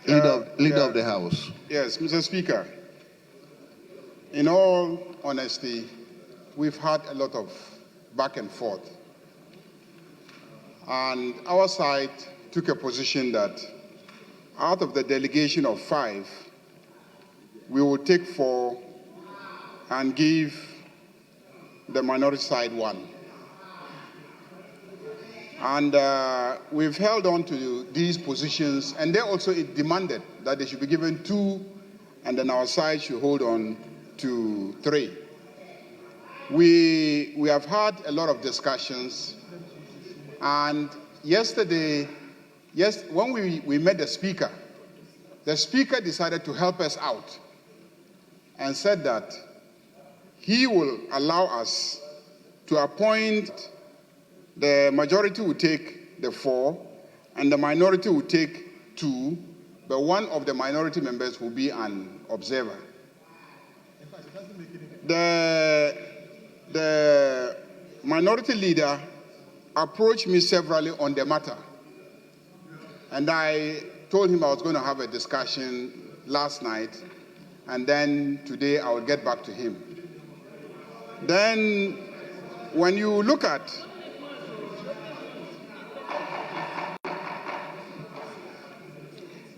Leader of the House. Yes, Mr. Speaker. In all honesty, we've had a lot of back and forth. And our side took a position that out of the delegation of 5, we will take 4 and give the minority side 1. And we've held on to these positions, and they also demanded that they should be given 2, and then our side should hold on to 3. We have had a lot of discussions, and yesterday, when we met the Speaker decided to help us out and said that he will allow us to appoint. The majority will take the 4, and the minority will take 2, but one of the minority members will be an observer. The minority leader approached me severally on the matter, and I told him I was going to have a discussion last night, and then today I will get back to him. Then, when you look at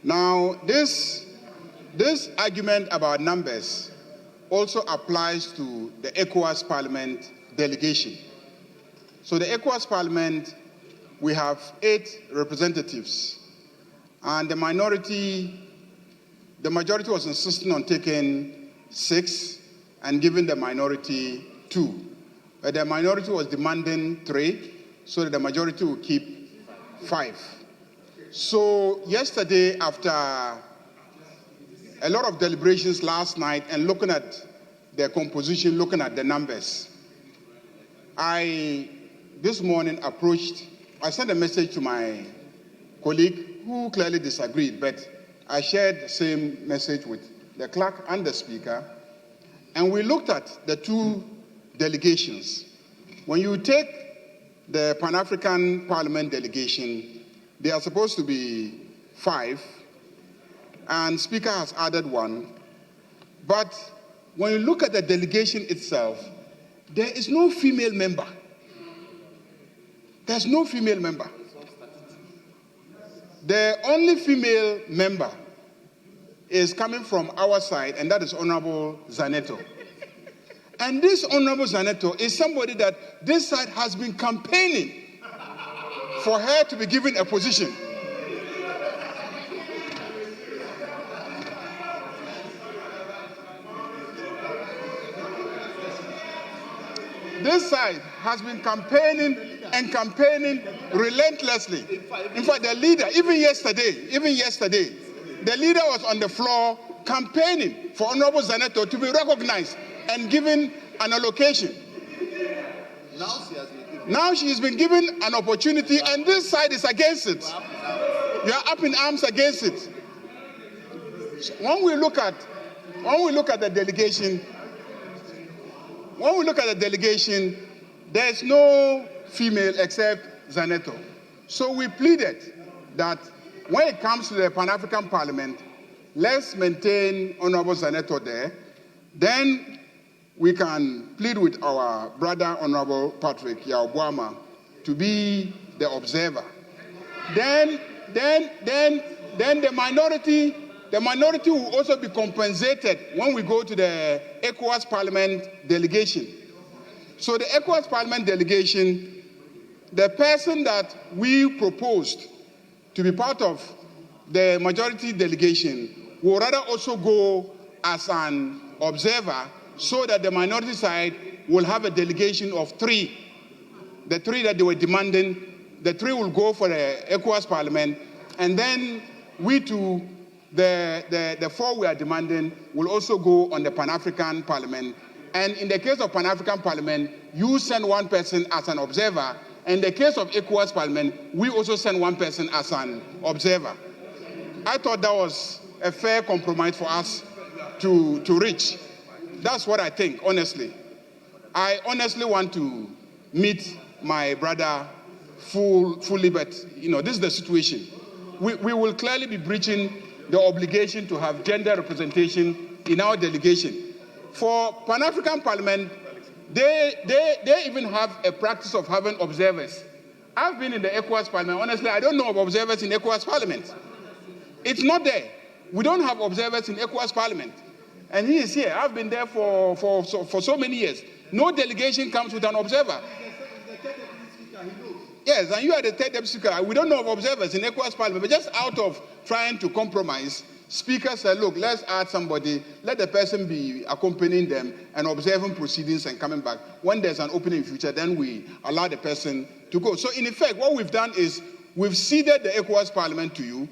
now, this argument about numbers also applies to the ECOWAS Parliament delegation. So the ECOWAS Parliament, we have 8 representatives, and the majority was insisting on taking 6 and giving the minority 2. But the minority was demanding 3, so that the majority will keep 5. So yesterday, after a lot of deliberations last night and looking at the composition, looking at the numbers, this morning I sent a message to my colleague who clearly disagreed, but I shared the same message with the clerk and the Speaker, and we looked at the 2 delegations. When you take the Pan-African Parliament delegation, they are supposed to be 5, and Speaker has added 1. But when you look at the delegation itself, there is no female member. There's no female member. The only female member is coming from our side, and that is Honorable Zaneto. And this Honorable Zaneto is somebody that this side has been campaigning for her to be given a position. This side has been campaigning and campaigning relentlessly. In fact, the leader, even yesterday, the leader was on the floor campaigning for Honorable Zaneto to be recognized and given an allocation. Now she has been given an opportunity, and this side is against it. You are up in arms against it. When we look at the delegation, there is no female except Zaneto. So we pleaded that when it comes to the Pan-African Parliament, let's maintain Honorable Zaneto there. Then we can plead with our brother, Honorable Patrick Yaobuama, to be the observer. Then the minority will also be compensated when we go to the ECOWAS Parliament delegation. So the ECOWAS Parliament delegation, the person that we proposed to be part of the majority delegation will rather also go as an observer, so that the minority side will have a delegation of 3. The 3 that they were demanding, the 3 will go for the ECOWAS Parliament, and then we too, the 4 we are demanding will also go on the Pan-African Parliament. And in the case of Pan-African Parliament, you send 1 person as an observer. In the case of ECOWAS Parliament, we also send 1 person as an observer. I thought that was a fair compromise for us to reach. That's what I think, honestly. I honestly want to meet my brother fully, but this is the situation. We will clearly be breaching the obligation to have gender representation in our delegation. For Pan-African Parliament, they even have a practice of having observers. I've been in the ECOWAS Parliament. Honestly, I don't know of observers in ECOWAS Parliament. It's not there. We don't have observers in ECOWAS Parliament. And he is here. I've been there for so many years. No delegation comes with an observer. Yes, and you are the third deputy speaker. We don't know of observers in ECOWAS Parliament, but just out of trying to compromise, Speaker said, look, let's add somebody, let the person be accompanying them and observing proceedings and coming back. When there's an opening in future, then we allow the person to go. So in effect, what we've done is we've ceded the ECOWAS Parliament to you,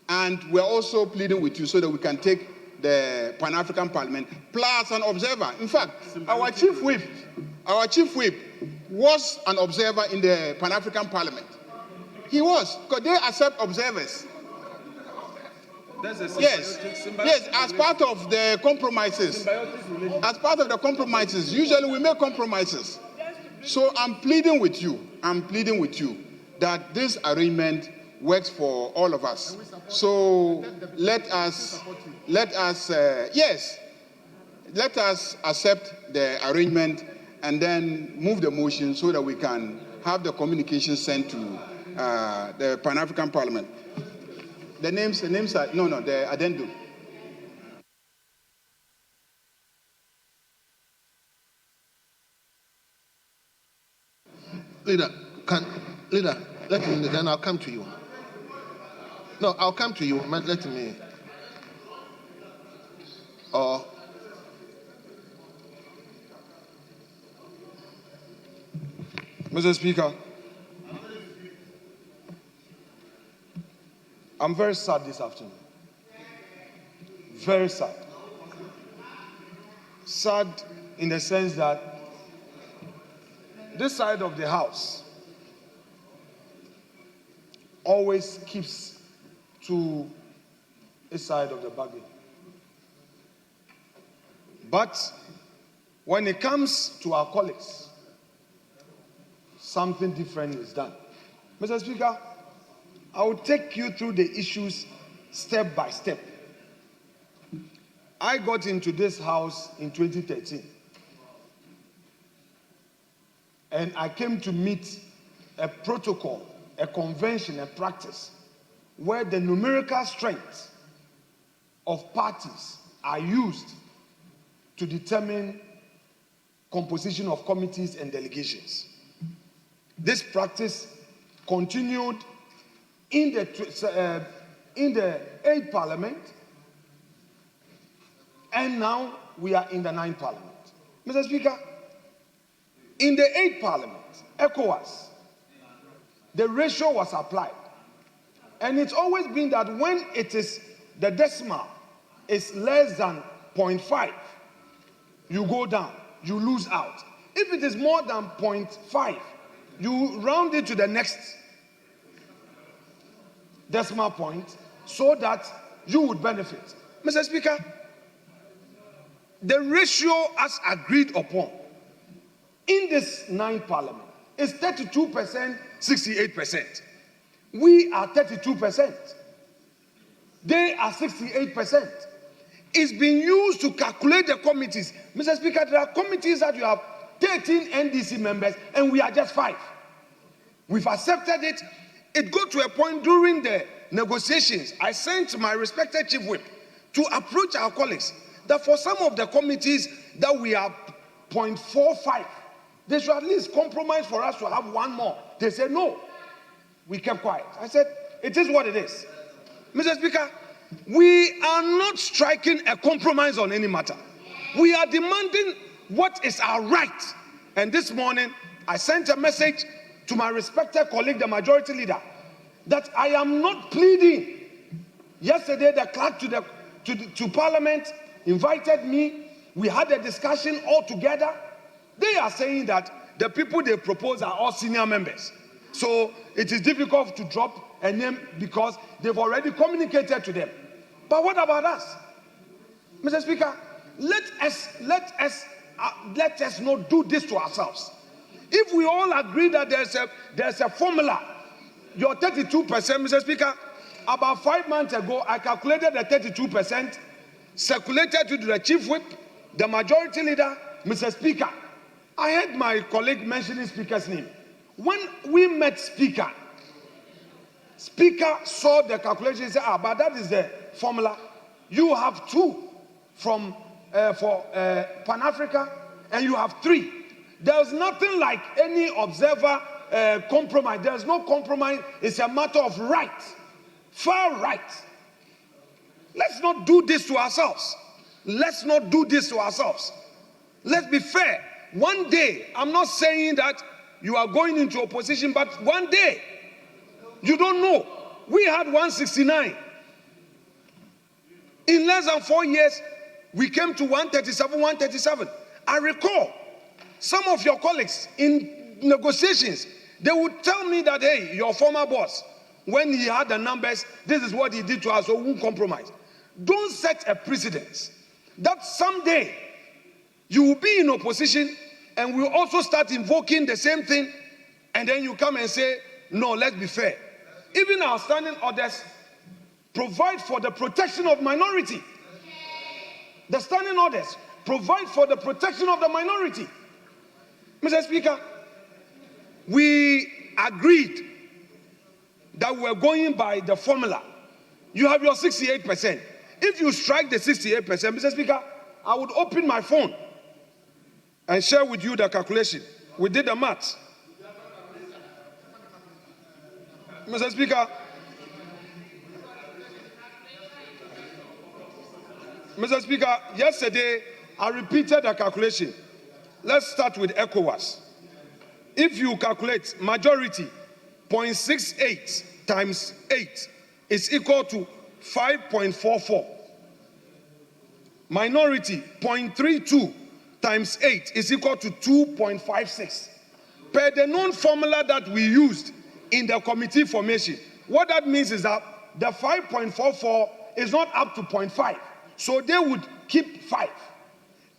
and we're also pleading with you so that we can take the Pan-African Parliament plus an observer. In fact, our chief whip was an observer in the Pan-African Parliament. He was, because they accept observers. Yes, as part of the compromises. As part of the compromises, usually we make compromises. So I'm pleading with you that this arrangement works for all of us. So let us accept the arrangement and then move the motion so that we can have the communication sent to the Pan-African Parliament. The names are, the addendum. Leader, let me, then I'll come to you. No, I'll come to you. Let me. Mr. Speaker, I'm very sad this afternoon. Very sad. Sad in the sense that this side of the house always keeps to a side of the bargain. But when it comes to our colleagues, something different is done. Mr. Speaker, I will take you through the issues step by step. I got into this house in 2013. And I came to meet a protocol, a convention, a practice, where the numerical strength of parties are used to determine composition of committees and delegations. This practice continued in the 8th Parliament, and now we are in the 9th Parliament. Mr. Speaker, in the 8th Parliament, ECOWAS, the ratio was applied. And it's always been that when it is the decimal is less than 0.5, you go down, you lose out. If it is more than 0.5, you round it to the next decimal point so that you would benefit. Mr. Speaker, the ratio as agreed upon in this 9th Parliament is 32%, 68%. We are 32%. They are 68%. It's been used to calculate the committees. Mr. Speaker, there are committees that you have 13 NDC members and we are just 5. We've accepted it. It got to a point during the negotiations, I sent my respected chief whip to approach our colleagues that for some of the committees that we are 0.45, they should at least compromise for us to have one more. They said no. We kept quiet. I said, it is what it is. Mr. Speaker, we are not striking a compromise on any matter. We are demanding what is our right. And this morning, I sent a message to my respected colleague, the majority leader, that I am not pleading. Yesterday, the clerk to Parliament invited me. We had a discussion all together. They are saying that the people they propose are all senior members. So it is difficult to drop a name because they've already communicated to them. But what about us? Mr. Speaker, let us not do this to ourselves. If we all agree that there's a formula, your 32%, Mr. Speaker, About 5 months ago, I calculated the 32%, circulated to the chief whip, the majority leader, Mr. Speaker. I heard my colleague mentioning Speaker's name. When we met Speaker saw the calculation and said, but that is the formula. You have 2 from for Pan-Africa, and you have 3. There's nothing like any observer compromise. There's no compromise. It's a matter of right, far right. Let's not do this to ourselves. Let's not do this to ourselves. Let's be fair. One day, I'm not saying that you are going into opposition, but one day, you don't know. We had 169. In less than 4 years, we came to 137. I recall some of your colleagues in negotiations, they would tell me that, hey, your former boss, when he had the numbers, this is what he did to us, so we won't compromise. Don't set a precedent that someday you will be in opposition and we'll also start invoking the same thing, and then you come and say, no, let's be fair. Even our standing orders provide for the protection of minority. The standing orders provide for the protection of the minority. Mr. Speaker, we agreed that we're going by the formula. You have your 68%. If you strike the 68%, Mr. Speaker, I would open my phone and share with you the calculation. We did the math. Mr. Speaker, yesterday I repeated the calculation. Let's start with ECOWAS. If you calculate majority, 0.68 times 8 is equal to 5.44. Minority, 0.32 times 8 is equal to 2.56. Per the known formula that we used in the committee formation, what that means is that the 5.44 is not up to 0.5. So they would keep 5.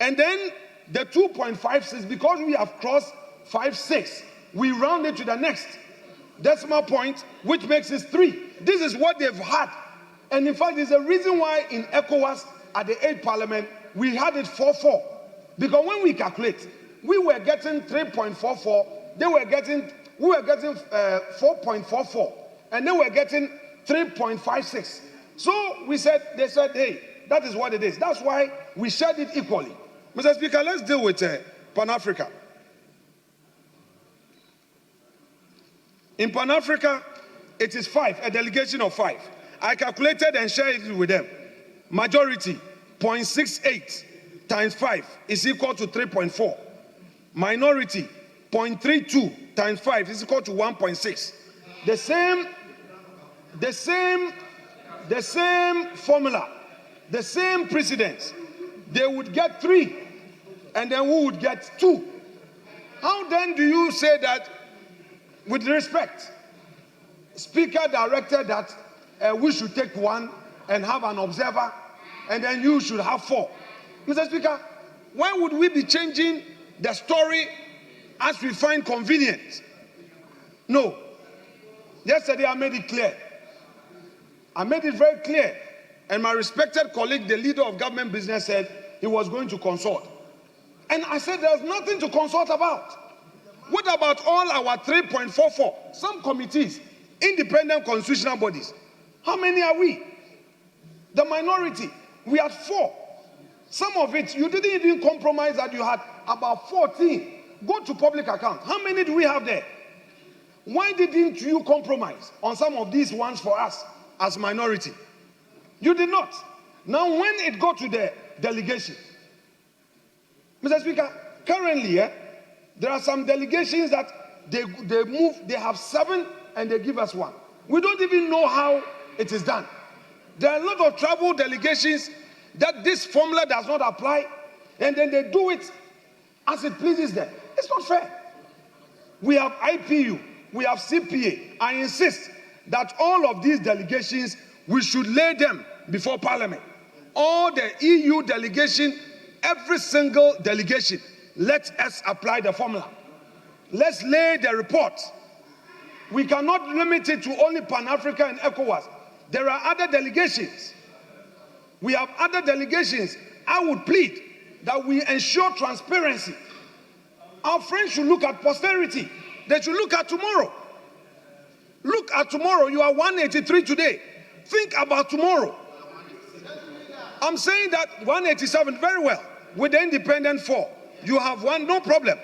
And then the 2.56, because we have crossed 5.6, we round it to the next decimal point, which makes it 3. This is what they've had. And in fact, there's a reason why in ECOWAS at the 8th Parliament, we had it 4.4. Because when we calculate, we were getting 3.44, we were getting 4.44, and they were getting 3.56. So they said, hey, that is what it is. That's why we shared it equally. Mr. Speaker, let's deal with Pan-Africa. In Pan-Africa, it is 5, a delegation of 5. I calculated and shared it with them. Majority, 0.68 times 5 is equal to 3.4. Minority, 0.32 times 5 is equal to 1.6. The same formula, the same precedence. They would get 3, and then we would get 2. How then do you say that, with respect, Speaker directed that we should take 1 and have an observer, and then you should have 4? Mr. Speaker, why would we be changing the story as we find convenient? No. Yesterday I made it clear. I made it very clear. And my respected colleague, the leader of government business, said he was going to consult. And I said there's nothing to consult about. What about all our 3.44? Some committees, independent constitutional bodies. How many are we? The minority. We had 4. Some of it, you didn't even compromise that you had about 14. Go to public account. How many do we have there? Why didn't you compromise on some of these ones for us as minority? You did not. Now, when it got to the delegation, Mr. Speaker, currently, there are some delegations that they move, they have 7 and they give us 1. We don't even know how it is done. There are a lot of travel delegations that this formula does not apply, and then they do it as it pleases them. It's not fair. We have IPU, we have CPA. I insist that all of these delegations, we should lay them before Parliament. All the EU delegation, every single delegation, let us apply the formula. Let's lay the report. We cannot limit it to only Pan-Africa and ECOWAS. There are other delegations. We have other delegations. I would plead that we ensure transparency. Our friends should look at posterity. They should look at tomorrow. Look at tomorrow. You are 183 today. Think about tomorrow. I'm saying that 187, very well. With the independent 4, you have one, no problem.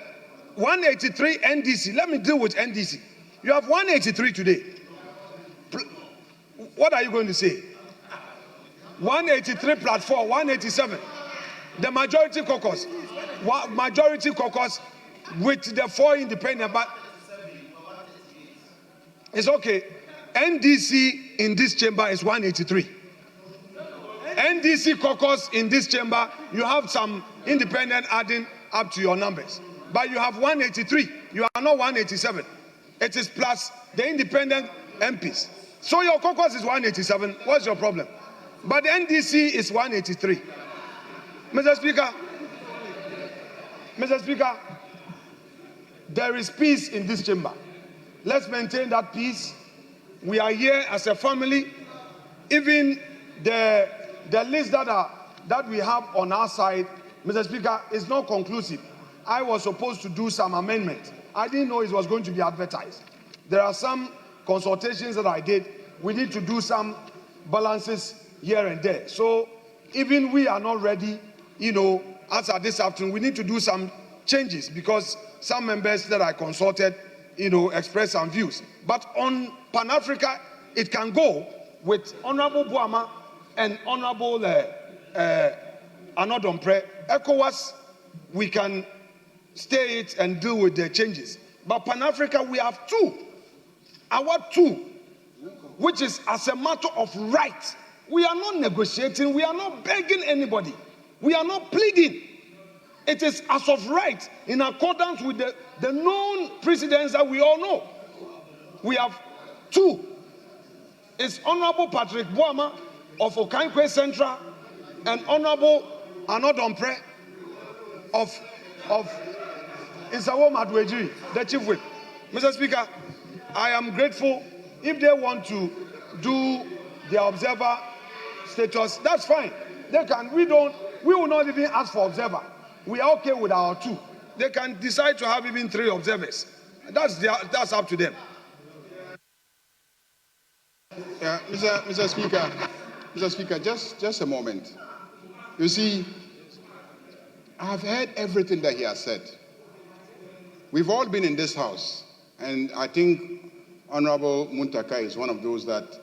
183 NDC. Let me deal with NDC. You have 183 today. What are you going to say? 183 plus 4, 187. The majority caucus. Majority caucus with the 4 independent, but it's okay. NDC in this chamber is 183. NDC caucus in this chamber, you have some independent adding up to your numbers. But you have 183. You are not 187. It is plus the independent MPs. So your caucus is 187. What's your problem? But the NDC is 183. Mr. Speaker, there is peace in this chamber. Let's maintain that peace. We are here as a family. Even the list that we have on our side, Mr. Speaker, is not conclusive. I was supposed to do some amendment. I didn't know it was going to be advertised. There are some consultations that I did. We need to do some balances here and there. So even we are not ready, as at this afternoon, we need to do some changes because some members that I consulted, expressed some views. But on Pan-Africa, it can go with Honorable Buama and Honorable Anodompre. ECOWAS, we can stay it and deal with the changes. But Pan-Africa, we have 2. Our 2, which is as a matter of right. We are not negotiating. We are not begging anybody. We are not pleading. It is as of right in accordance with the known precedents that we all know. We have 2. It's Honorable Patrick Buama of Okankwe Central and Honorable Anodompre of Isawo Madwejiri, the Chief Whip. Mr. Speaker, I am grateful. If they want to do the observer status, that's fine. They can. We will not even ask for observer. We are okay with our 2. They can decide to have even 3 observers. That's up to them. Yeah, Mr. Speaker, just a moment. You see, I've heard everything that he has said. We've all been in this house, and I think Honorable Muntaka is one of those that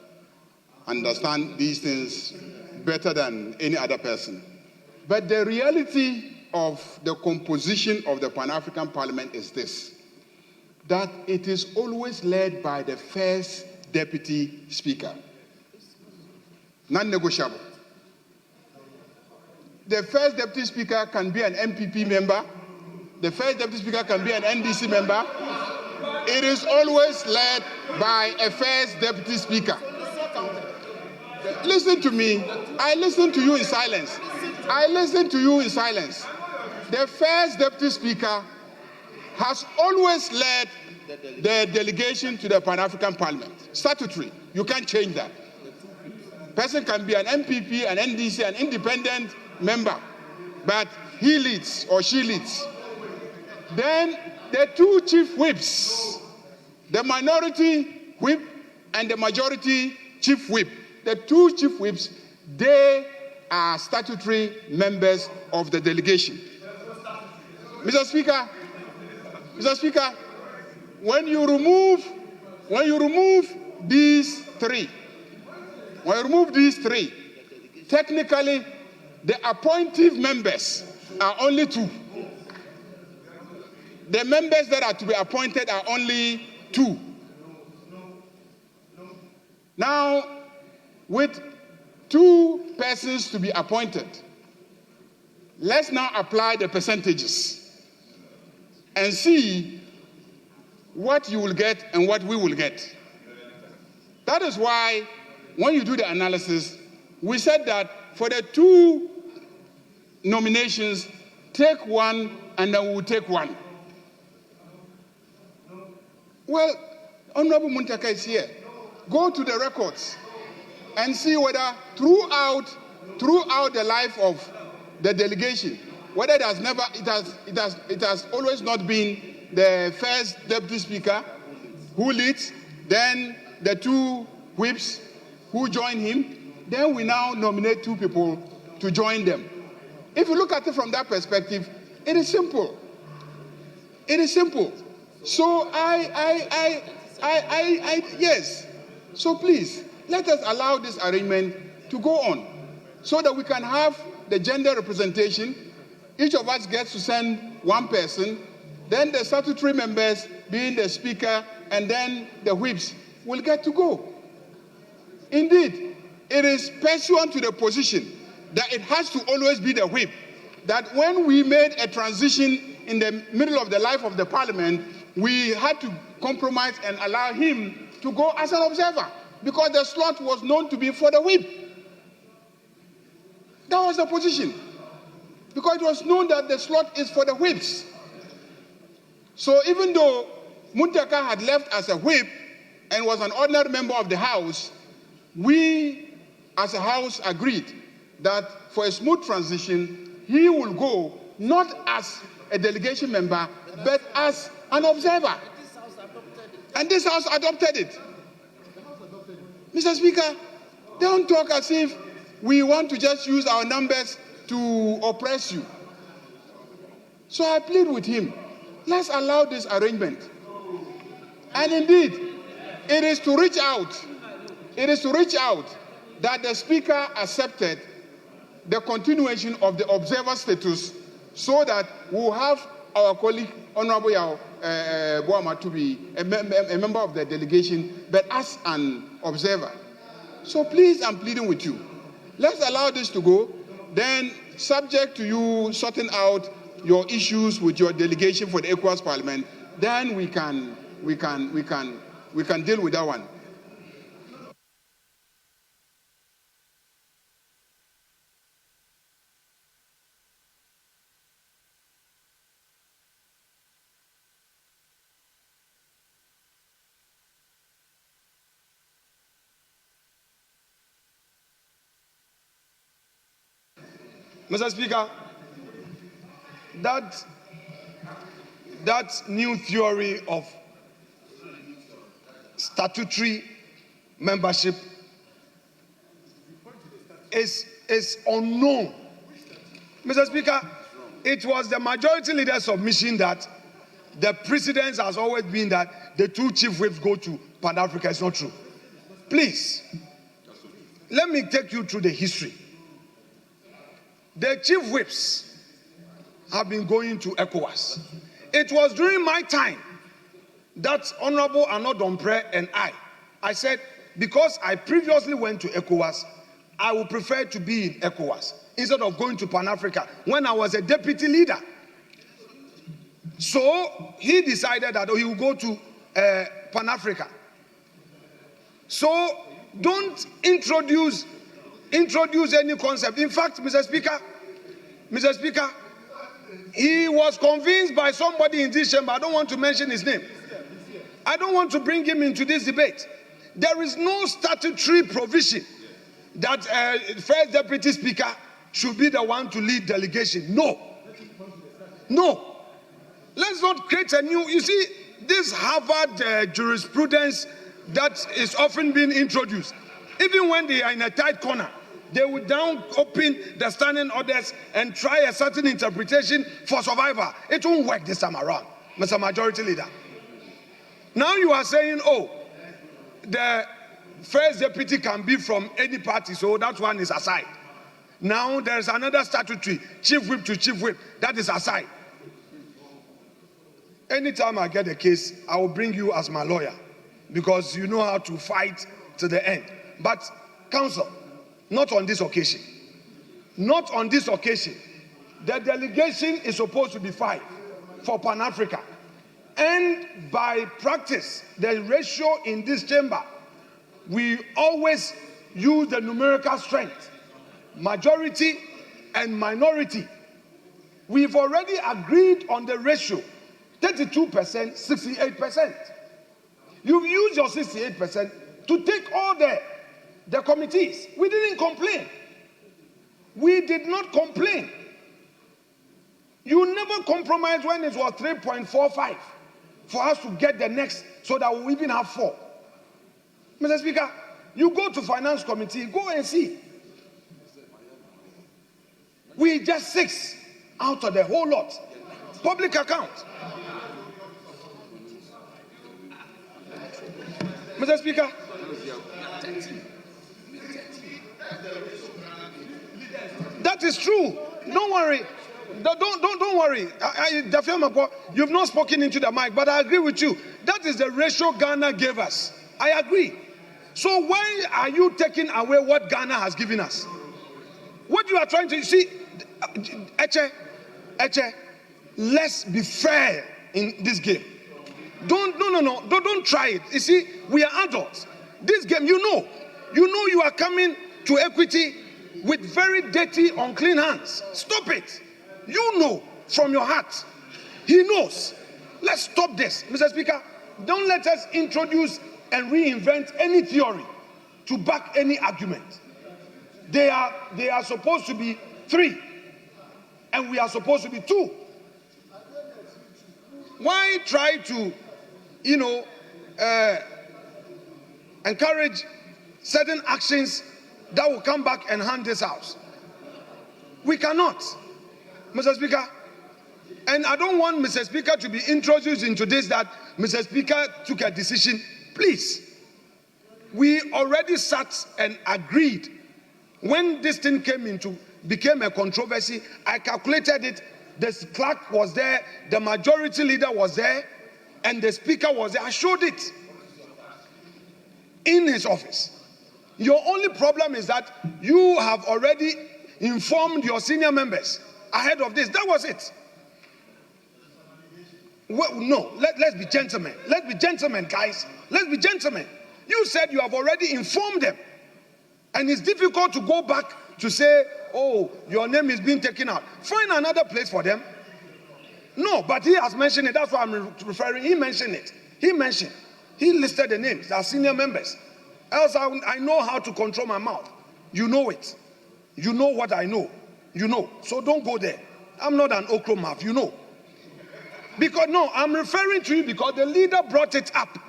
understand these things better than any other person. But the reality of the composition of the Pan-African Parliament is this, that it is always led by the first deputy speaker. Non-negotiable. The first deputy speaker can be an MPP member. The first deputy speaker can be an NDC member. It is always led by a first deputy speaker. Listen to me. I listen to you in silence. The first deputy speaker has always led the delegation to the Pan-African Parliament. Statutory. You can't change that. Person can be an MPP, an NDC, an independent member, but he leads or she leads. Then the 2 chief whips, the minority whip and the majority chief whip. The 2 chief whips, they are statutory members of the delegation. Mr. Speaker, when you remove these 3, technically the appointive members are only 2. The members that are to be appointed are only 2. Now, with 2 persons to be appointed, let's now apply the percentages and see what you will get and what we will get. That is why when you do the analysis, we said that for the 2 nominations, take 1 and then we'll take 1. Well, Honorable Muntaka is here. Go to the records. and see whether throughout the life of the delegation, whether it has always not been the first deputy speaker who leads, then the two whips who join him, then we now nominate two people to join them. If you look at it from that perspective, it is simple. It is simple. So yes. So please, let us allow this arrangement to go on so that we can have the gender representation. Each of us gets to send one person, then the statutory members, being the speaker, and then the whips, will get to go. Indeed, it is pursuant to the position that it has to always be the whip, that when we made a transition in the middle of the life of the parliament, we had to compromise and allow him to go as an observer, because the slot was known to be for the whip. That was the position, because it was known that the slot is for the whips. So even though Muntaka had left as a whip and was an ordinary member of the House, we as a House agreed that for a smooth transition, he will go not as a delegation member, but as an observer. And this House adopted it. Mr. Speaker, don't talk as if we want to just use our numbers to oppress you. So I plead with him, let's allow this arrangement. And indeed, it is to reach out that the Speaker accepted the continuation of the observer status, so that we'll have our colleague, Honorable Yao Boama, to be a member of the delegation, but as an observer. So please, I'm pleading with you. Let's allow this to go. Then, subject to you sorting out your issues with your delegation for the ECOWAS Parliament, then we can deal with that one. Mr. Speaker, that new theory of statutory membership is unknown. Mr. Speaker, it was the majority leader's submission that the precedence has always been that the two chief whips go to Pan-Africa. It's not true. Please, let me take you through the history. The chief whips have been going to ECOWAS. It was during my time that Honorable Arnaud Dompré and I said, because I previously went to ECOWAS, I would prefer to be in ECOWAS instead of going to Pan-Africa when I was a deputy leader. So he decided that he would go to Pan-Africa. So don't introduce any concept. In fact, Mr. Speaker, he was convinced by somebody in this chamber. I don't want to mention his name. I don't want to bring him into this debate. There is no statutory provision that first deputy speaker should be the one to lead delegation. No. Let's not create a new. You see, this Harvard jurisprudence that is often being introduced. Even when they are in a tight corner, they will down open the standing orders and try a certain interpretation for survival. It won't work this time around, Mr. Majority Leader. Now you are saying, oh, the first deputy can be from any party, so that one is aside. Now there's another statutory, chief whip to chief whip, that is aside. Anytime I get a case, I will bring you as my lawyer, because you know how to fight to the end. But, Council, not on this occasion. Not on this occasion. The delegation is supposed to be 5 for Pan-Africa. And by practice, the ratio in this chamber, we always use the numerical strength, majority and minority. We've already agreed on the ratio, 32%, 68%. You've used your 68% to take all the the committees. We didn't complain. We did not complain. You never compromised when it was 3.45 for us to get the next so that we even have 4. Mr. Speaker, you go to Finance Committee, go and see. We just 6 out of the whole lot. Public account. Mr. Speaker, that is true. Don't worry. Don't worry. You've not spoken into the mic, but I agree with you. That is the ratio Ghana gave us. I agree. So why are you taking away what Ghana has given us? What you are trying to see, Eche, let's be fair in this game. Don't try it. You see, we are adults. This game, you know you are coming to equity with very dirty, unclean hands. Stop it. You know from your heart. He knows. Let's stop this. Mr. Speaker, don't let us introduce and reinvent any theory to back any argument. They are supposed to be 3, and we are supposed to be 2. Why try to, encourage certain actions that will come back and harm this house? We cannot, Mr. Speaker. And I don't want Mr. Speaker to be introduced into this, that Mr. Speaker took a decision. Please, we already sat and agreed. When this thing became a controversy, I calculated it. The clerk was there, the majority leader was there, and the speaker was there. I showed it in his office. Your only problem is that you have already informed your senior members ahead of this. That was it. Well, no, let's be gentlemen. Let's be gentlemen, guys. Let's be gentlemen. You said you have already informed them. And it's difficult to go back to say, oh, your name is being taken out. Find another place for them. No, but he has mentioned it. That's why I'm referring. He mentioned it. He listed the names, our senior members. Else I know how to control my mouth. You know it. You know what I know. You know. So don't go there. I'm not an okro mouth. You know. Because, no, I'm referring to you because the leader brought it up.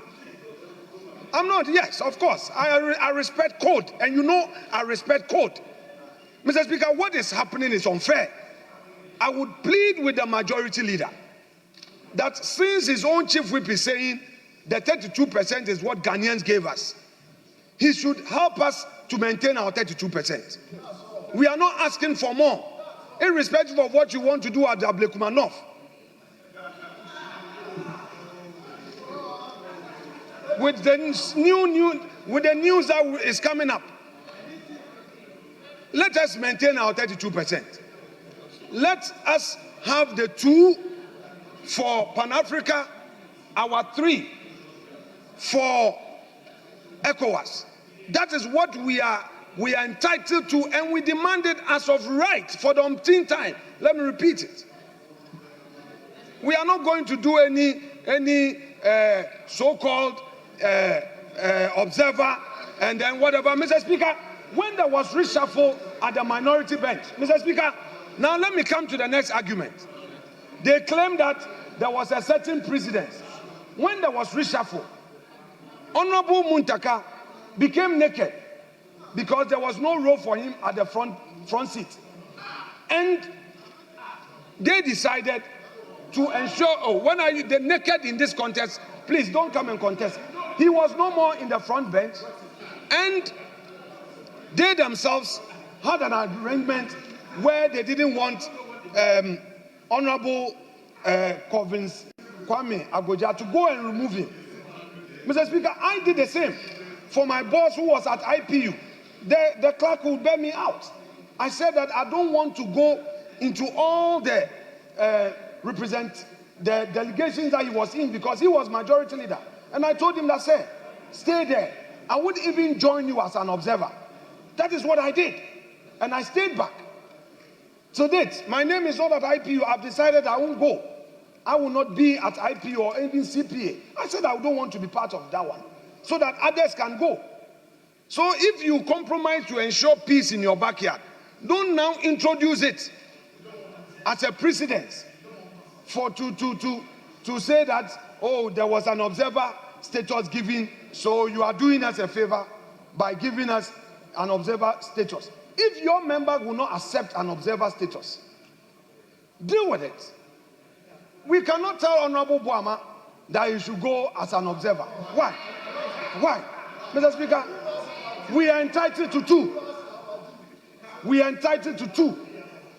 I'm not, yes, of course. I respect code. And you know I respect code. Mr. Speaker, what is happening is unfair. I would plead with the majority leader that since his own chief whip is saying the 32% is what Ghanaians gave us, he should help us to maintain our 32%. We are not asking for more, irrespective of what you want to do at the Ablekumanov. With the news that is coming up, let us maintain our 32%. Let us have the 2 for Pan-Africa, our 3 for ECOWAS. That is what we are entitled to, and we demand it as of right for the umpteenth time. Let me repeat it. We are not going to do any so-called observer and then whatever. Mr. Speaker, when there was reshuffle at the minority bench, Mr. Speaker, now let me come to the next argument. They claim that there was a certain precedent. When there was reshuffle, Honorable Muntaka became naked because there was no role for him at the front seat. And they decided to ensure, when are you the naked in this contest? Please don't come and contest. He was no more in the front bench, and they themselves had an arrangement where they didn't want Honorable Kwame Agoja to go and remove him. Mr. Speaker, I did the same for my boss who was at IPU. The clerk would bear me out. I said that I don't want to go into all the the delegations that he was in because he was majority leader. And I told him that, sir, stay there. I would even join you as an observer. That is what I did. And I stayed back. To date, my name is not at IPU. I've decided I won't go. I will not be at IPU or even CPA. I said I don't want to be part of that one so that others can go. So if you compromise to ensure peace in your backyard, don't now introduce it as a precedent for to say that, oh, there was an observer status given, so you are doing us a favor by giving us an observer status. If your member will not accept an observer status, deal with it. We cannot tell Honorable Boama that he should go as an observer. Why? Why? Mr. Speaker, we are entitled to 2. We are entitled to 2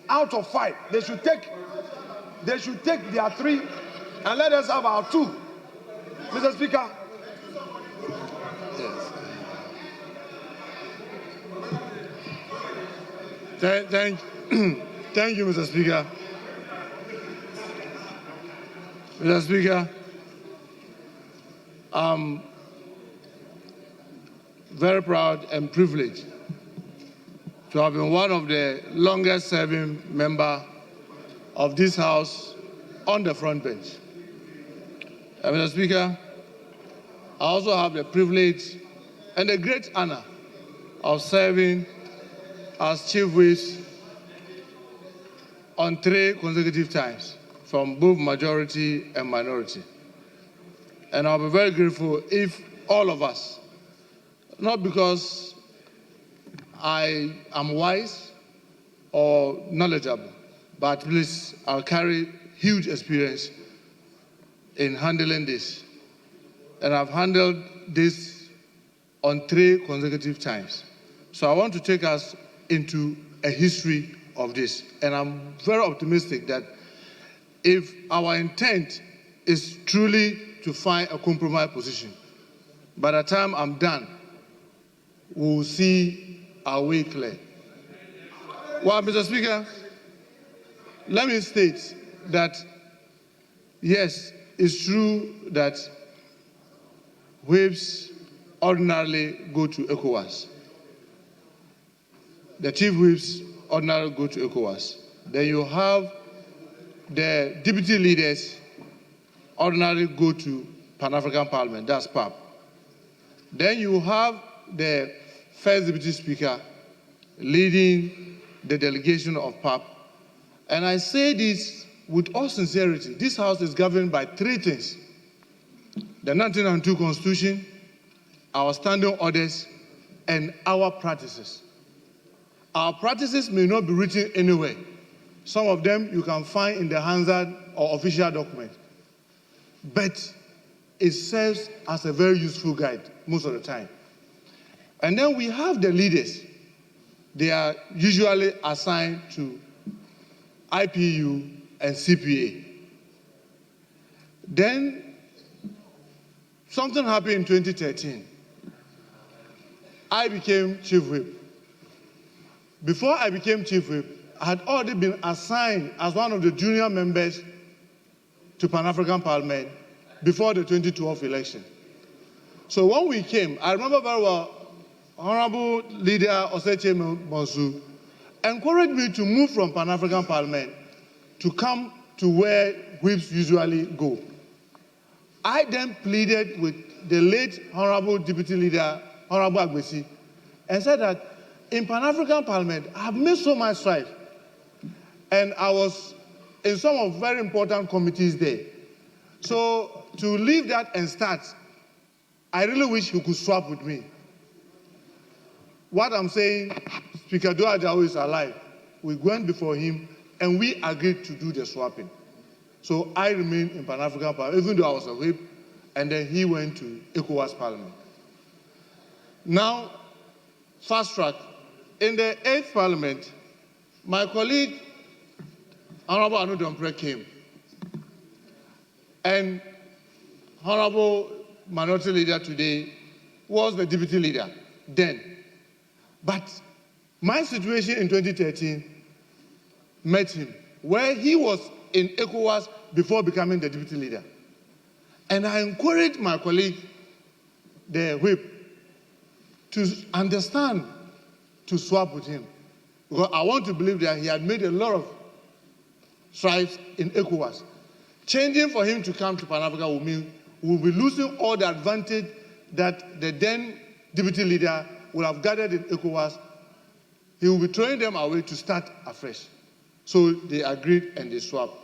out of 5. They should take their 3 and let us have our 2. Mr. Speaker. Yes. Thank you, Mr. Speaker. Mr. Speaker, I'm very proud and privileged to have been one of the longest serving members of this House on the front bench. Mr. Speaker, I also have the privilege and the great honor of serving as Chief Whip on 3 consecutive times from both majority and minority. And I'll be very grateful if all of us, not because I am wise or knowledgeable, but please, I'll carry huge experience in handling this. And I've handled this on 3 consecutive times. So I want to take us into a history of this. And I'm very optimistic that if our intent is truly to find a compromise position, by the time I'm done, we'll see our way clear. Well, Mr. Speaker, let me state that, yes, it's true that whips ordinarily go to ECOWAS. The chief whips ordinarily go to ECOWAS. Then you have the deputy leaders ordinarily go to Pan-African Parliament, that's PAP. Then you have the first deputy speaker leading the delegation of PAP. And I say this with all sincerity. This House is governed by 3 things: the 1992 Constitution, our standing orders, and our practices. Our practices may not be written anywhere. Some of them you can find in the Hansard or official document. But it serves as a very useful guide most of the time. And then we have the leaders. They are usually assigned to IPU and CPA. Then something happened in 2013. I became chief whip. Before I became chief whip, I had already been assigned as one of the junior members to Pan-African Parliament before the 2012 election. So when we came, I remember very well, Honorable Leader Oseche Monsu encouraged me to move from Pan-African Parliament to come to where whips usually go. I then pleaded with the late Honorable Deputy Leader, Honorable Agbesi, and said that in Pan-African Parliament, I have made so much strides. And I was in some of very important committees there. So to leave that and start, I really wish he could swap with me. What I'm saying, Speaker Doajawo is alive. We went before him and we agreed to do the swapping. So I remained in Pan-African Parliament, even though I was a whip, and then he went to ECOWAS Parliament. Now, fast track. In the 8th Parliament, my colleague, Honorable Anu Dompre, came. And Honorable Minority Leader today was the Deputy Leader then. But my situation in 2013 met him, where he was in ECOWAS before becoming the Deputy Leader. And I encouraged my colleague, the whip, to understand, to swap with him. Because I want to believe that he had made a lot of strides in ECOWAS. Changing for him to come to Pan-Africa will mean we'll be losing all the advantage that the then Deputy Leader would have gathered in ECOWAS, he will be throwing them away to start afresh. So they agreed and they swapped,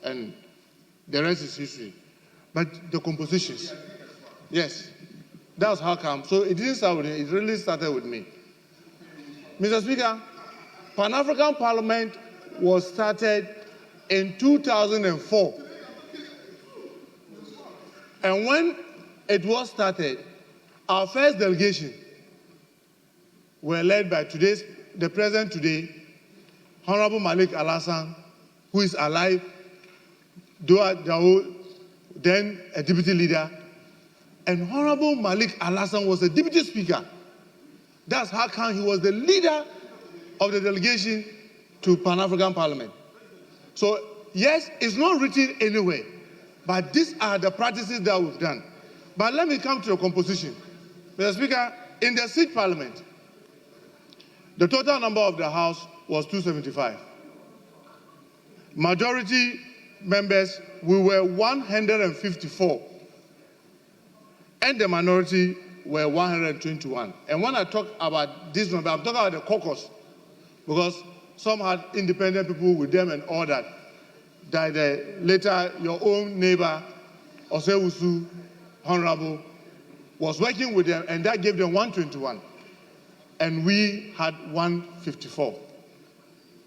and the rest is history. But the compositions, yes, that's how come. So it didn't start with me, it really started with me. Mr. Speaker, Pan-African Parliament was started in 2004. And when it was started, our first delegation were led by the president today, Honorable Malik Al-Hassan, who is alive, Doa Dao, then a deputy leader, and Honorable Malik Al-Hassan was a deputy speaker. That's how come he was the leader of the delegation to Pan-African Parliament. So, yes, it's not written anywhere, but these are the practices that we've done. But let me come to the composition. Mr. Speaker, in the seat parliament, the total number of the House was 275. Majority members, we were 154. And the minority were 121. And when I talk about this number, I'm talking about the caucus, because some had independent people with them and all that. Later, your own neighbor, Osewusu, Honorable, was working with them, and that gave them 121. And we had 154.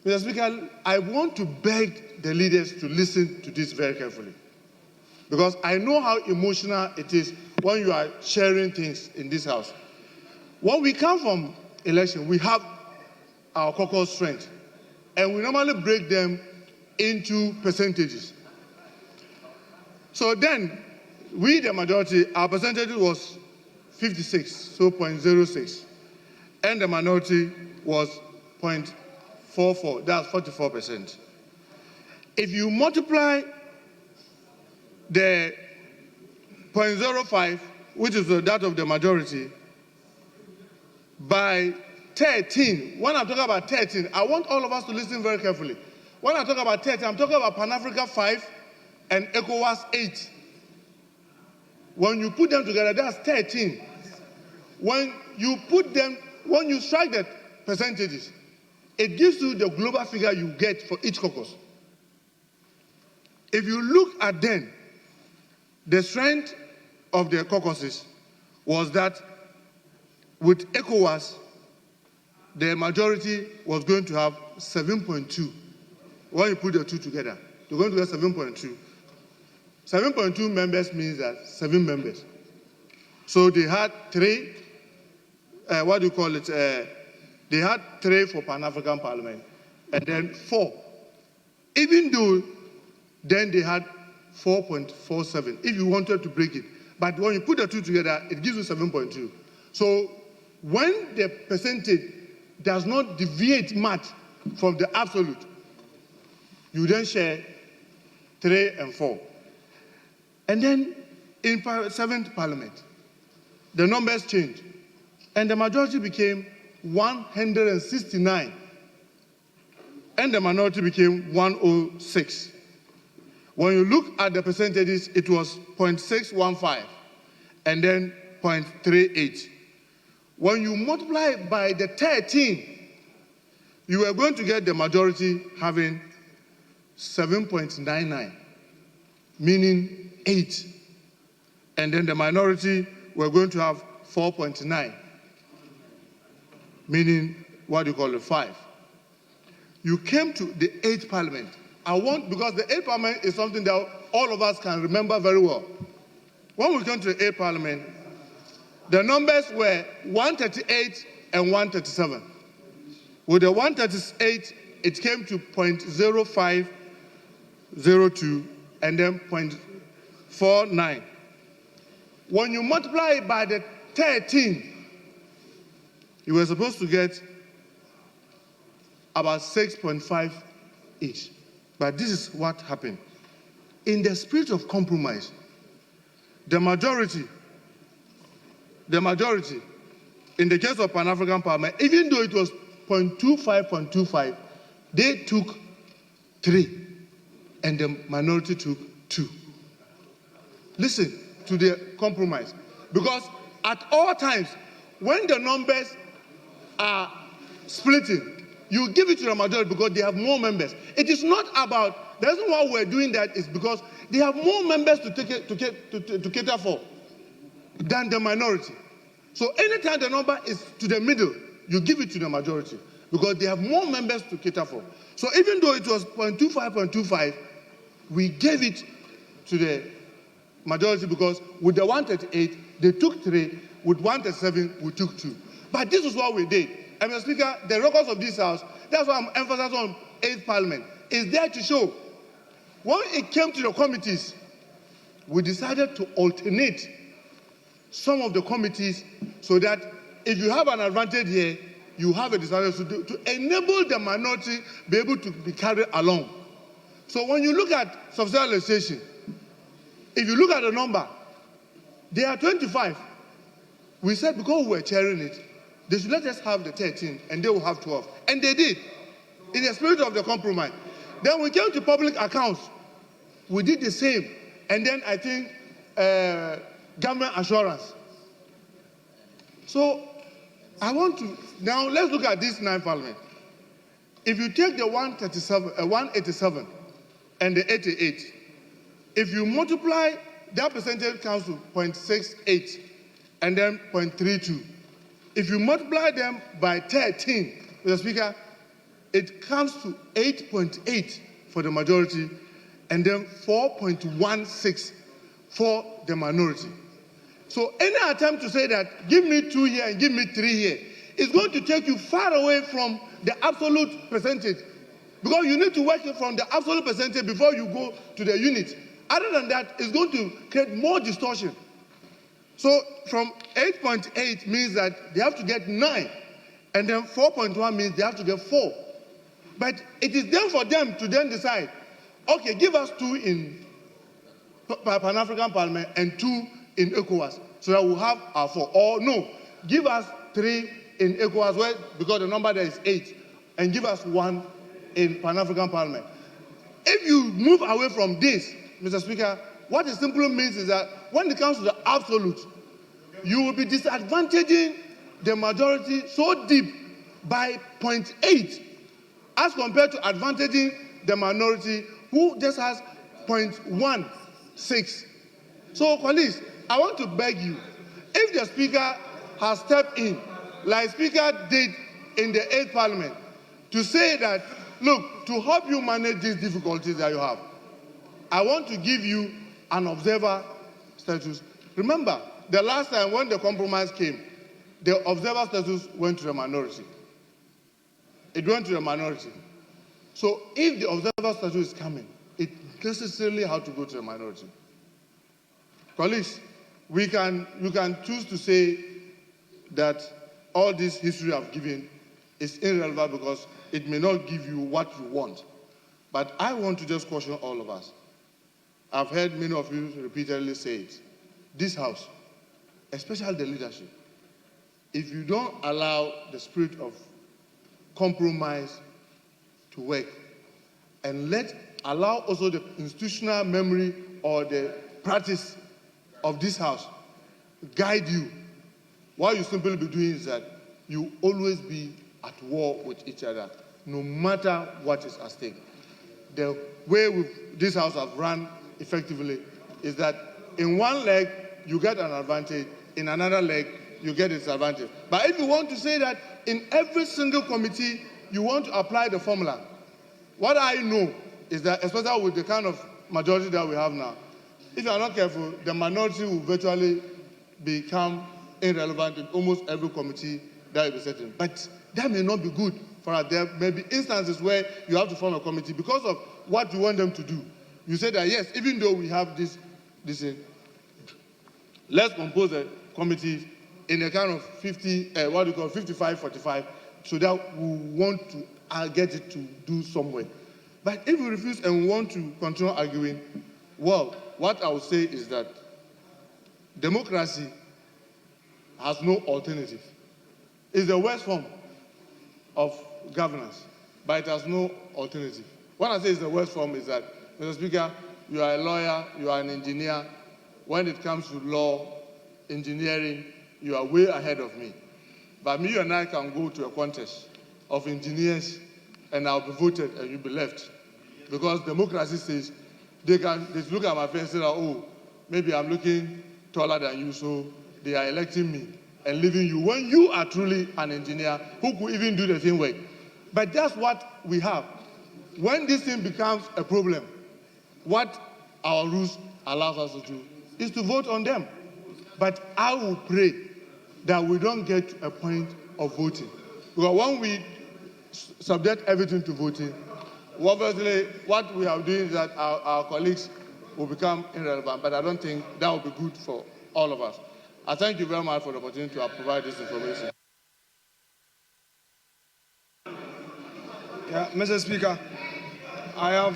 Mr. Speaker, I want to beg the leaders to listen to this very carefully, because I know how emotional it is when you are sharing things in this house. When we come from election, we have our caucus strength, and we normally break them into percentages. So then, we, the majority, our percentage was 56, so 0.06, and the minority was 0.44, that's 44%. If you multiply the 0.05, which is that of the majority, by 13, when I'm talking about 13, I want all of us to listen very carefully. When I talk about 13, I'm talking about Pan-Africa 5 and ECOWAS 8. When you put them together, that's 13. When you strike the percentages, it gives you the global figure you get for each caucus. If you look at them, the strength of the caucuses was that with ECOWAS, the majority was going to have 7.2. When you put the two together, you're going to get 7.2. 7.2 members means that 7 members. So they had 3, they had 3 for Pan-African Parliament, and then 4. Even though then they had 4.47, if you wanted to break it. But when you put the two together, it gives you 7.2. So when the percentage does not deviate much from the absolute, you then share 3 and 4. And then in 7th Parliament, the numbers changed, and the majority became 169, and the minority became 106. When you look at the percentages, it was 0.615 and then 0.38. When you multiply by the 13, you are going to get the majority having 7.99, meaning 8. And then the minority were going to have 4.9, meaning 5. You came to the 8th Parliament. Because the 8th Parliament is something that all of us can remember very well. When we came to the 8th Parliament, the numbers were 138 and 137. With the 138, it came to 0.0502 and then 0.49. When you multiply it by the 13, you were supposed to get about 6.5 each. But this is what happened. In the spirit of compromise, the majority, in the case of Pan-African Parliament, even though it was 0.25, they took 3, and the minority took 2. Listen to the compromise. Because at all times, when the numbers are splitting, you give it to the majority because they have more members. It is not about, the reason why we're doing that is because they have more members to cater for than the minority. So anytime the number is to the middle, you give it to the majority because they have more members to cater for. So even though it was 0.25, we gave it to the majority because with the 138, they took 3, with 137, we took 2. But this is what we did. And Mr. Speaker, the records of this House, that's why I'm emphasizing on 8th Parliament, is there to show. When it came to the committees, we decided to alternate some of the committees so that if you have an advantage here, you have a disadvantage to enable the minority be able to be carried along. So when you look at subsidiary legislation, if you look at the number, they are 25. We said because we were chairing it, they should let us have the 13 and they will have 12. And they did, in the spirit of the compromise. Then we came to public accounts. We did the same. And then I think government assurance. So I want to, now let's look at this 9th Parliament. If you take the 187 and the 88, if you multiply, that percentage comes to 0.68 and then 0.32. If you multiply them by 13, Mr. Speaker, it comes to 8.8 for the majority and then 4.16 for the minority. So any attempt to say that, give me 2 here and give me 3 here, is going to take you far away from the absolute percentage. Because you need to work from the absolute percentage before you go to the unit. Other than that, it's going to create more distortion. So from 8.8 means that they have to get 9. And then 4.1 means they have to get 4. But it is then for them to then decide, okay, give us 2 in Pan-African Parliament and 2 in ECOWAS, so that we'll have our 4. Or no, give us 3 in ECOWAS, because the number there is 8, and give us 1 in Pan-African Parliament. If you move away from this, Mr. Speaker, what it simply means is that when it comes to the absolute, you will be disadvantaging the majority so deep by 0.8 as compared to advantaging the minority who just has 0.16. So, colleagues, I want to beg you, if the Speaker has stepped in, like Speaker did in the 8th Parliament, to say that, look, to help you manage these difficulties that you have, I want to give you an observer status. Remember, the last time when the compromise came, the observer status went to the minority. It went to the minority. So if the observer status is coming, it necessarily has to go to the minority. Colleagues, you can choose to say that all this history I've given is irrelevant because it may not give you what you want. But I want to just caution all of us. I've heard many of you repeatedly say it. This House, especially the leadership, if you don't allow the spirit of compromise to work and allow also the institutional memory or the practice of this House guide you, what you simply be doing is that you always be at war with each other, no matter what is at stake. The way this House has run effectively is that in one leg, you get an advantage, in another leg, you get a disadvantage. But if you want to say that in every single committee, you want to apply the formula, what I know is that, especially with the kind of majority that we have now, if you are not careful, the minority will virtually become irrelevant in almost every committee that you be sitting. But that may not be good for us. There may be instances where you have to form a committee because of what you want them to do. You say that, yes, even though we have this let's compose a committee in a kind of 55-45, so that we want to get it to do somewhere. But if we refuse and we want to continue arguing, well, what I would say is that democracy has no alternative. It's the worst form of governance, but it has no alternative. When I say it's the worst form is that, Mr. Speaker, you are a lawyer, you are an engineer. When it comes to law, engineering, you are way ahead of me. But me and I can go to a contest of engineers and I'll be voted and you'll be left. Because democracy says they look at my face and say, oh, maybe I'm looking taller than you, so they are electing me and leaving you when you are truly an engineer who could even do the same work. But that's what we have. When this thing becomes a problem, what our rules allows us to do is to vote on them. But I will pray that we don't get to a point of voting. Because when we subject everything to voting, obviously what we are doing is that our colleagues will become irrelevant, but I don't think that will be good for all of us. I thank you very much for the opportunity to provide this information. Yeah, Mr. Speaker, I have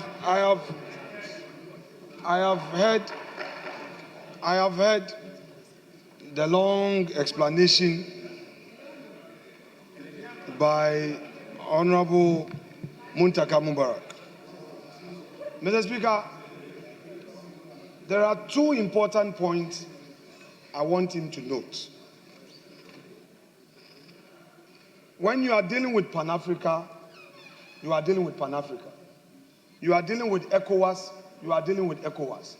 heard the long explanation by Honorable Muntaka Mubarak. Mr. Speaker, there are two important points I want him to note. When you are dealing with Pan-Africa, you are dealing with Pan-Africa. You are dealing with ECOWAS, you are dealing with ECOWAS.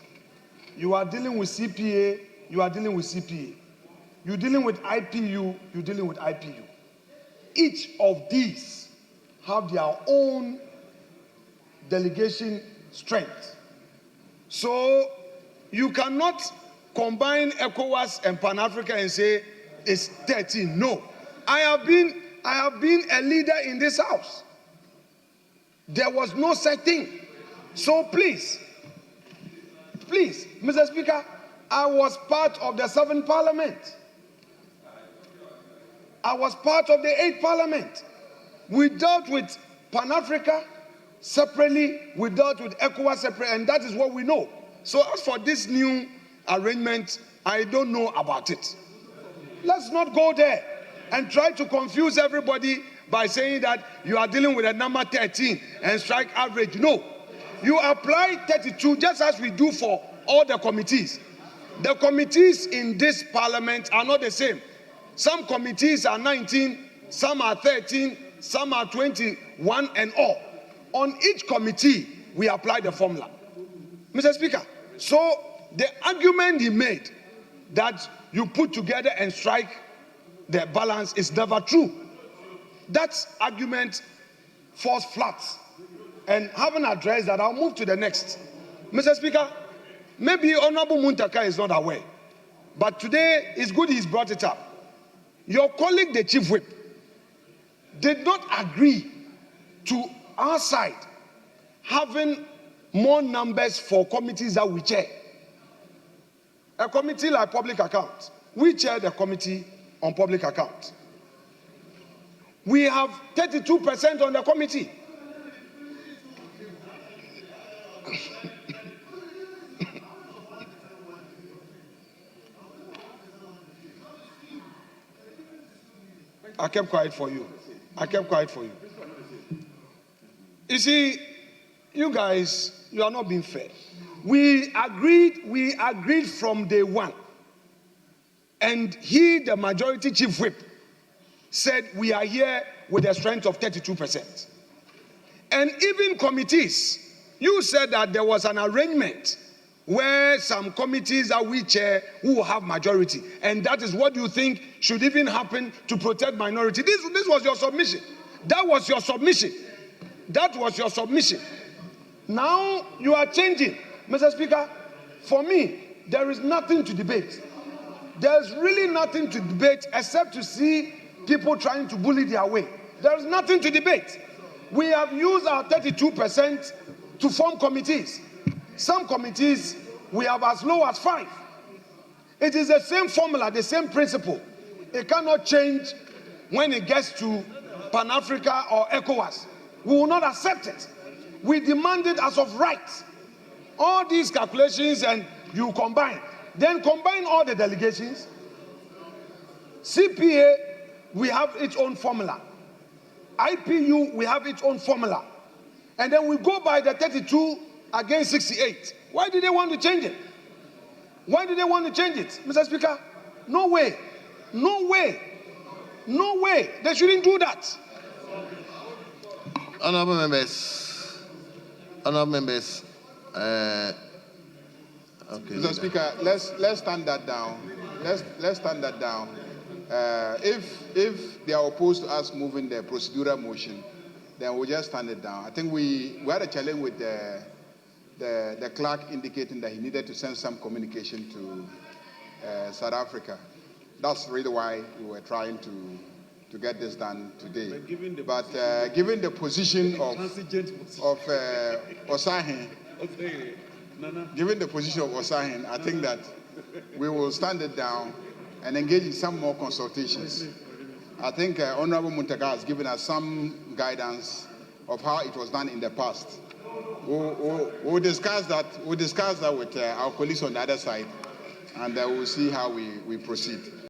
You are dealing with CPA, you are dealing with CPA. You're dealing with IPU, you're dealing with IPU. Each of these have their own delegation strength. So you cannot combine ECOWAS and Pan-Africa and say it's 13. No. I have been a leader in this house. There was no such thing. So please, Mr. Speaker, I was part of the 7th Parliament. I was part of the 8th Parliament. We dealt with Pan-Africa separately, we dealt with ECOWAS separately, and that is what we know. So as for this new arrangement, I don't know about it. Let's not go there and try to confuse everybody by saying that you are dealing with a number 13 and strike average. No. You apply 32 just as we do for all the committees. The committees in this parliament are not the same. Some committees are 19, some are 13, some are 21 and all. On each committee, we apply the formula. Mr. Speaker, so the argument he made that you put together and strike the balance is never true. That argument falls flat. And having addressed that, I'll move to the next. Mr. Speaker, maybe Honorable Muntaka is not aware, but today it's good he's brought it up. Your colleague, the Chief Whip, did not agree to our side having more numbers for committees that we chair. A committee like public accounts, we chair the committee on public accounts. We have 32% on the committee. I kept quiet for you. You see, you guys, you are not being fair. We agreed from day one. And he, the majority Chief Whip, said we are here with a strength of 32%. And even committees, you said that there was an arrangement where some committees that we chair will have majority. And that is what you think should even happen to protect minority. This was your submission. That was your submission. Now you are changing. Mr. Speaker, for me, there is nothing to debate. There's really nothing to debate except to see people trying to bully their way. There's nothing to debate. We have used our 32% to form committees. Some committees, we have as low as 5. It is the same formula, the same principle. It cannot change when it gets to Pan-Africa or ECOWAS. We will not accept it. We demand it as of right. All these calculations and you combine. Then combine all the delegations. CPA, we have its own formula. IPU, we have its own formula. And then we go by the 32 against 68. Why do they want to change it? Mr. Speaker? No way. No way. They shouldn't do that. Honorable members. Okay. Mr. Speaker, let's stand that down. Let's stand that down. If they are opposed to us moving the procedural motion, then we'll just stand it down. I think we had a challenge with the clerk indicating that he needed to send some communication to South Africa. That's really why we were trying to get this done today. But given the position of Osahin, given the position of Osahin, I think that we will stand it down and engage in some more consultations. I think Honorable Muntaka has given us some guidance of how it was done in the past. We'll discuss that. We'll discuss that with our colleagues on the other side, and we'll see how we proceed.